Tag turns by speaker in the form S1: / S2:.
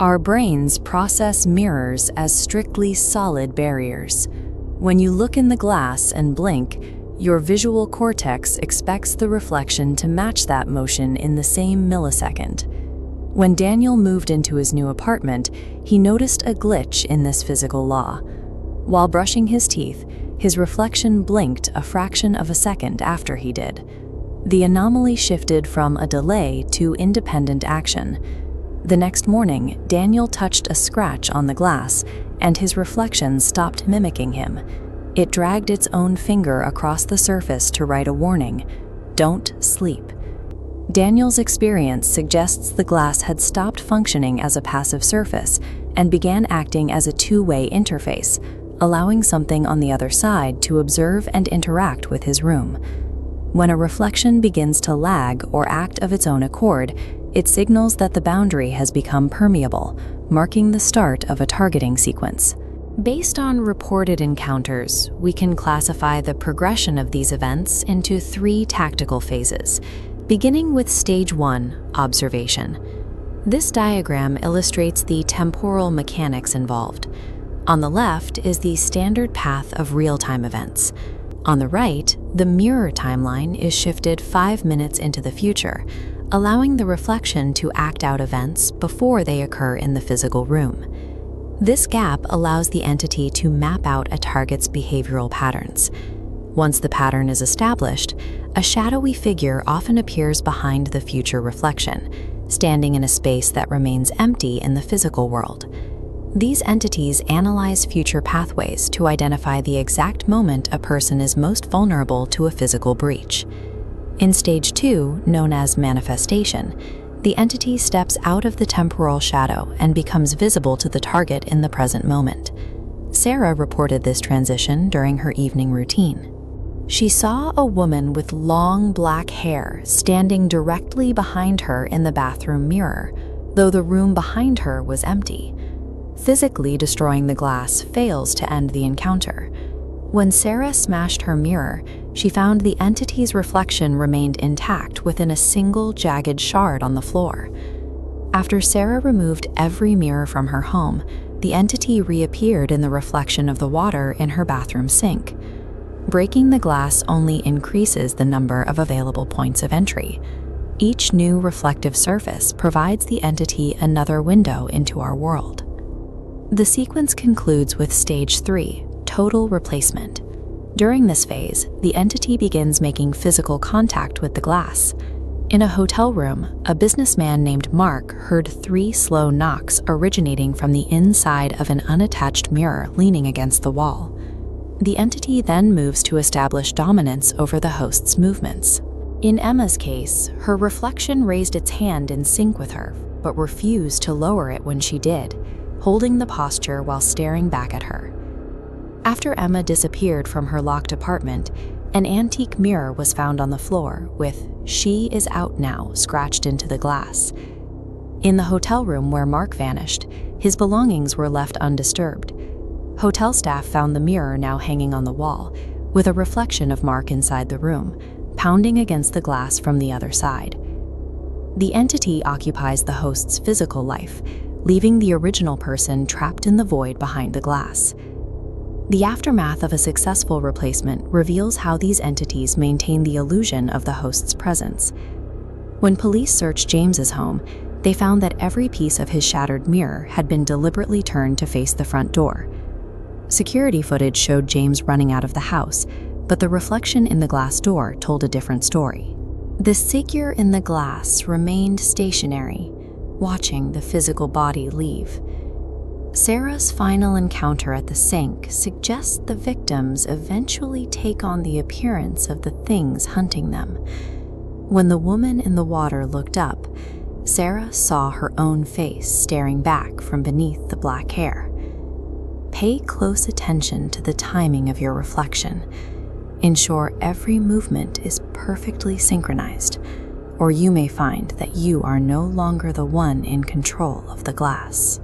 S1: Our brains process mirrors as strictly solid barriers. When you look in the glass and blink, your visual cortex expects the reflection to match that motion in the same millisecond. When Daniel moved into his new apartment, he noticed a glitch in this physical law. While brushing his teeth, his reflection blinked a fraction of a second after he did. The anomaly shifted from a delay to independent action. The next morning, Daniel touched a scratch on the glass, and his reflection stopped mimicking him. It dragged its own finger across the surface to write a warning: "Don't sleep." Daniel's experience suggests the glass had stopped functioning as a passive surface and began acting as a two-way interface, allowing something on the other side to observe and interact with his room. When a reflection begins to lag or act of its own accord, it signals that the boundary has become permeable, marking the start of a targeting sequence. Based on reported encounters, we can classify the progression of these events into 3 tactical phases, beginning with Stage 1, observation. This diagram illustrates the temporal mechanics involved. On the left is the standard path of real-time events. On the right, the mirror timeline is shifted 5 minutes into the future, allowing the reflection to act out events before they occur in the physical room. This gap allows the entity to map out a target's behavioral patterns. Once the pattern is established, a shadowy figure often appears behind the future reflection, standing in a space that remains empty in the physical world. These entities analyze future pathways to identify the exact moment a person is most vulnerable to a physical breach. In Stage 2, known as manifestation, the entity steps out of the temporal shadow and becomes visible to the target in the present moment. Sarah reported this transition during her evening routine. She saw a woman with long black hair standing directly behind her in the bathroom mirror, though the room behind her was empty. Physically destroying the glass fails to end the encounter. When Sarah smashed her mirror, she found the entity's reflection remained intact within a single jagged shard on the floor. After Sarah removed every mirror from her home, the entity reappeared in the reflection of the water in her bathroom sink. Breaking the glass only increases the number of available points of entry. Each new reflective surface provides the entity another window into our world. The sequence concludes with Stage 3, total replacement. During this phase, the entity begins making physical contact with the glass. In a hotel room, a businessman named Mark heard 3 slow knocks originating from the inside of an unattached mirror leaning against the wall. The entity then moves to establish dominance over the host's movements. In Emma's case, her reflection raised its hand in sync with her, but refused to lower it when she did, holding the posture while staring back at her. After Emma disappeared from her locked apartment, an antique mirror was found on the floor with "She is out now" scratched into the glass. In the hotel room where Mark vanished, his belongings were left undisturbed. Hotel staff found the mirror now hanging on the wall, with a reflection of Mark inside the room, pounding against the glass from the other side. The entity occupies the host's physical life, leaving the original person trapped in the void behind the glass. The aftermath of a successful replacement reveals how these entities maintain the illusion of the host's presence. When police searched James's home, they found that every piece of his shattered mirror had been deliberately turned to face the front door. Security footage showed James running out of the house, but the reflection in the glass door told a different story. The figure in the glass remained stationary, watching the physical body leave. Sarah's final encounter at the sink suggests the victims eventually take on the appearance of the things hunting them. When the woman in the water looked up, Sarah saw her own face staring back from beneath the black hair. Pay close attention to the timing of your reflection. Ensure every movement is perfectly synchronized, or you may find that you are no longer the one in control of the glass.